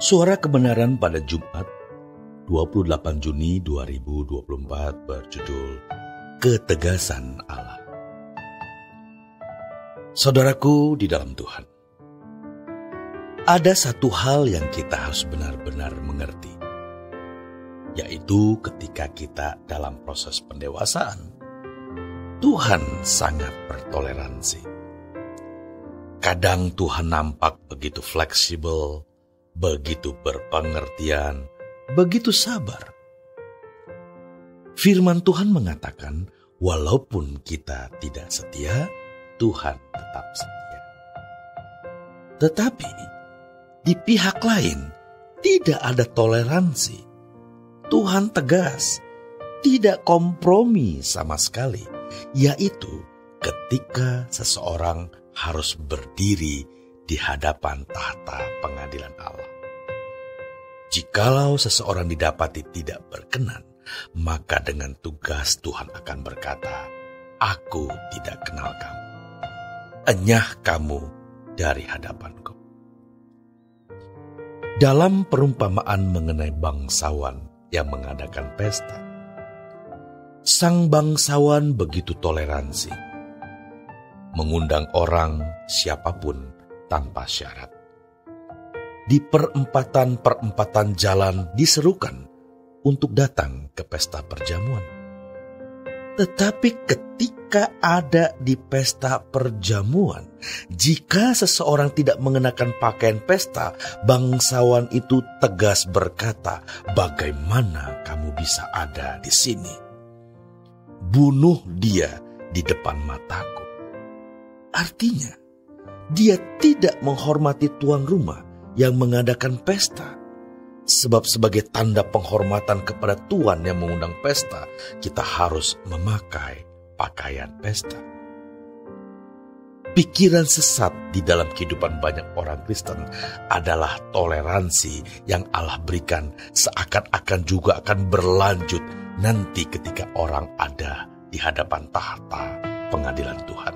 Suara Kebenaran pada Jumat 28 Juni 2024 berjudul Ketegasan Allah. Saudaraku di dalam Tuhan, ada satu hal yang kita harus benar-benar mengerti, yaitu ketika kita dalam proses pendewasaan, Tuhan sangat bertoleransi. Kadang Tuhan nampak begitu fleksibel, begitu berpengertian, begitu sabar. Firman Tuhan mengatakan, walaupun kita tidak setia, Tuhan tetap setia. Tetapi di pihak lain tidak ada toleransi. Tuhan tegas, tidak kompromi sama sekali, yaitu ketika seseorang harus berdiri di hadapan tahta pengadilan Allah. Jikalau seseorang didapati tidak berkenan, maka dengan tugas Tuhan akan berkata, "Aku tidak kenal kamu. Enyah kamu dari hadapanku." Dalam perumpamaan mengenai bangsawan yang mengadakan pesta, sang bangsawan begitu toleransi, mengundang orang siapapun tanpa syarat. Di perempatan-perempatan jalan diserukan untuk datang ke pesta perjamuan. Tetapi ketika ada di pesta perjamuan, jika seseorang tidak mengenakan pakaian pesta, bangsawan itu tegas berkata, "Bagaimana kamu bisa ada di sini? Bunuh dia di depan mataku." Artinya, dia tidak menghormati tuan rumah yang mengadakan pesta. Sebab sebagai tanda penghormatan kepada tuan yang mengundang pesta, kita harus memakai pakaian pesta. Pikiran sesat di dalam kehidupan banyak orang Kristen adalah toleransi yang Allah berikan seakan-akan juga akan berlanjut nanti ketika orang ada di hadapan tahta pengadilan Tuhan.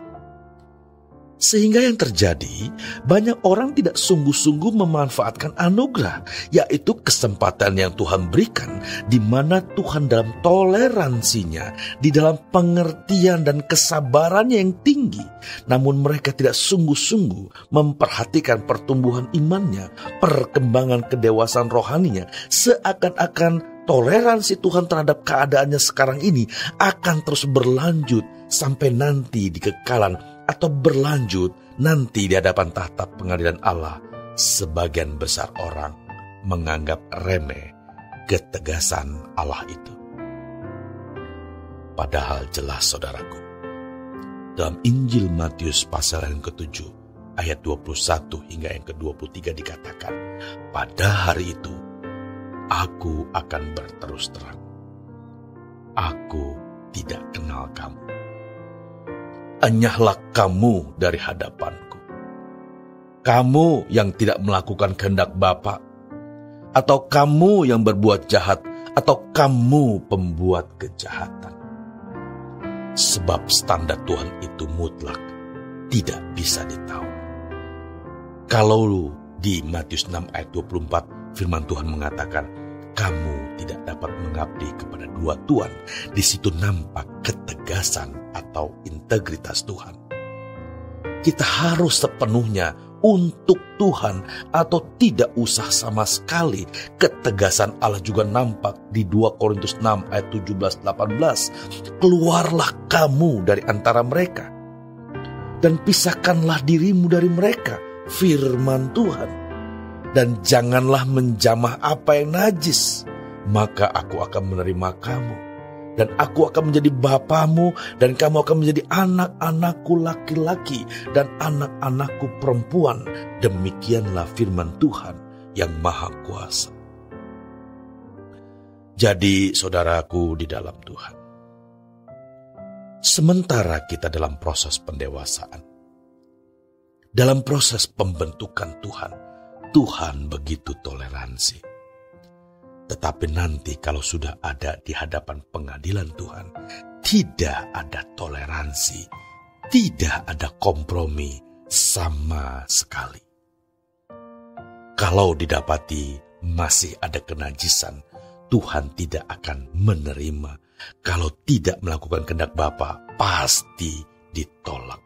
Sehingga yang terjadi, banyak orang tidak sungguh-sungguh memanfaatkan anugerah, yaitu kesempatan yang Tuhan berikan, di mana Tuhan dalam toleransinya, di dalam pengertian dan kesabarannya yang tinggi, namun mereka tidak sungguh-sungguh memperhatikan pertumbuhan imannya, perkembangan kedewasaan rohaninya, seakan-akan toleransi Tuhan terhadap keadaannya sekarang ini akan terus berlanjut sampai nanti di kekalan, atau berlanjut nanti di hadapan tahta pengadilan Allah. Sebagian besar orang menganggap remeh ketegasan Allah itu. Padahal jelas saudaraku, dalam Injil Matius pasal yang ke-7 ayat 21 hingga yang ke-23 dikatakan, "Pada hari itu aku akan berterus terang, aku tidak kenal kamu. Enyahlah kamu dari hadapanku. Kamu yang tidak melakukan kehendak Bapa, atau kamu yang berbuat jahat, atau kamu pembuat kejahatan." Sebab standar Tuhan itu mutlak, tidak bisa ditawar. Kalau di Matius 6 ayat 24 firman Tuhan mengatakan, "Kamu tidak dapat mengabdi kepada dua tuan." Di situ nampak ketegasan atau integritas Tuhan. Kita harus sepenuhnya untuk Tuhan atau tidak usah sama sekali. Ketegasan Allah juga nampak di 2 Korintus 6 ayat 17-18. "Keluarlah kamu dari antara mereka dan pisahkanlah dirimu dari mereka," firman Tuhan. "Dan janganlah menjamah apa yang najis, maka aku akan menerima kamu. Dan aku akan menjadi bapamu, dan kamu akan menjadi anak-anakku laki-laki dan anak-anakku perempuan. Demikianlah firman Tuhan yang Maha Kuasa." Jadi saudaraku di dalam Tuhan, sementara kita dalam proses pendewasaan, dalam proses pembentukan Tuhan, Tuhan begitu toleransi. Tetapi nanti kalau sudah ada di hadapan pengadilan Tuhan, tidak ada toleransi, tidak ada kompromi sama sekali. Kalau didapati masih ada kenajisan, Tuhan tidak akan menerima. Kalau tidak melakukan kehendak Bapa, pasti ditolak.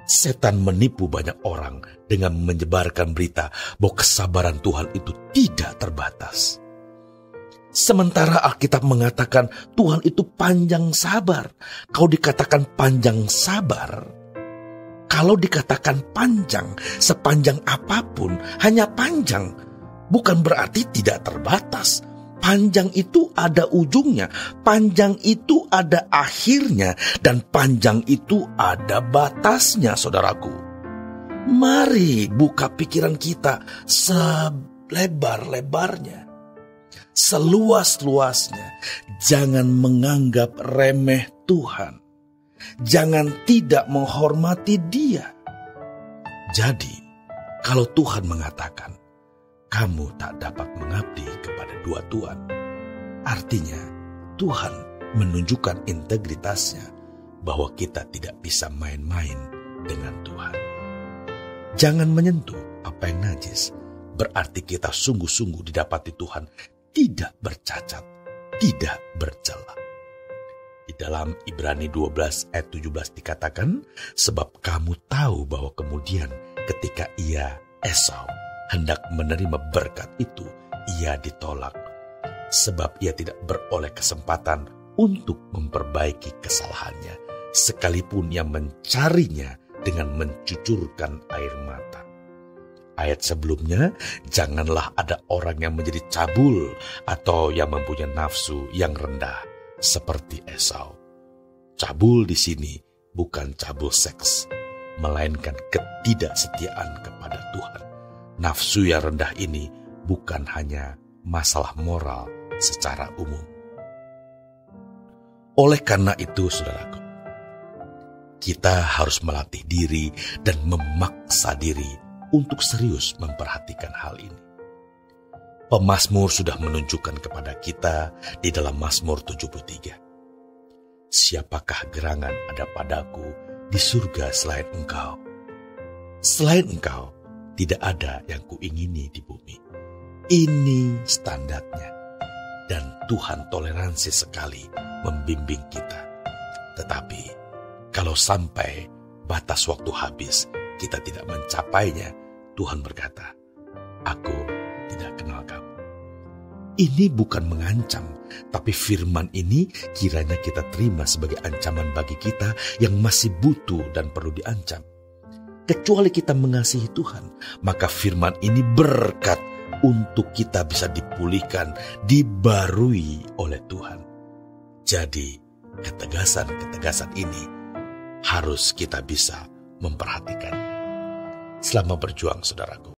Setan menipu banyak orang dengan menyebarkan berita bahwa kesabaran Tuhan itu tidak terbatas. Sementara Alkitab mengatakan Tuhan itu panjang sabar. Kalau dikatakan panjang sabar, kalau dikatakan panjang, sepanjang apapun, hanya panjang, bukan berarti tidak terbatas. Panjang itu ada ujungnya, panjang itu ada akhirnya, dan panjang itu ada batasnya, saudaraku. Mari buka pikiran kita selebar-lebarnya, seluas-luasnya. Jangan menganggap remeh Tuhan. Jangan tidak menghormati Dia. Jadi, kalau Tuhan mengatakan, kamu tak dapat mengabdi kepada dua tuan, artinya Tuhan menunjukkan integritasnya bahwa kita tidak bisa main-main dengan Tuhan. Jangan menyentuh apa yang najis, berarti kita sungguh-sungguh didapati Tuhan tidak bercacat, tidak bercela. Di dalam Ibrani 12 ayat 17 dikatakan, sebab kamu tahu bahwa kemudian ketika Esau hendak menerima berkat itu, ia ditolak, sebab ia tidak beroleh kesempatan untuk memperbaiki kesalahannya, sekalipun ia mencarinya dengan mencucurkan air mata. Ayat sebelumnya, janganlah ada orang yang menjadi cabul atau yang mempunyai nafsu yang rendah seperti Esau. Cabul di sini bukan cabul seks, melainkan ketidaksetiaan kepada Tuhan. Nafsu yang rendah ini bukan hanya masalah moral secara umum. Oleh karena itu, saudaraku, kita harus melatih diri dan memaksa diri untuk serius memperhatikan hal ini. Pemazmur sudah menunjukkan kepada kita di dalam Mazmur 73. Siapakah gerangan ada padaku di surga selain Engkau? Selain Engkau, tidak ada yang kuingini di bumi. Ini standarnya. Dan Tuhan toleransi sekali membimbing kita. Tetapi, kalau sampai batas waktu habis, kita tidak mencapainya, Tuhan berkata, aku tidak kenal kamu. Ini bukan mengancam, tapi firman ini kiranya kita terima sebagai ancaman bagi kita yang masih butuh dan perlu diancam. Kecuali kita mengasihi Tuhan, maka firman ini berkat untuk kita bisa dipulihkan, dibarui oleh Tuhan. Jadi, ketegasan-ketegasan ini harus kita bisa memperhatikannya. Selamat berjuang, saudaraku.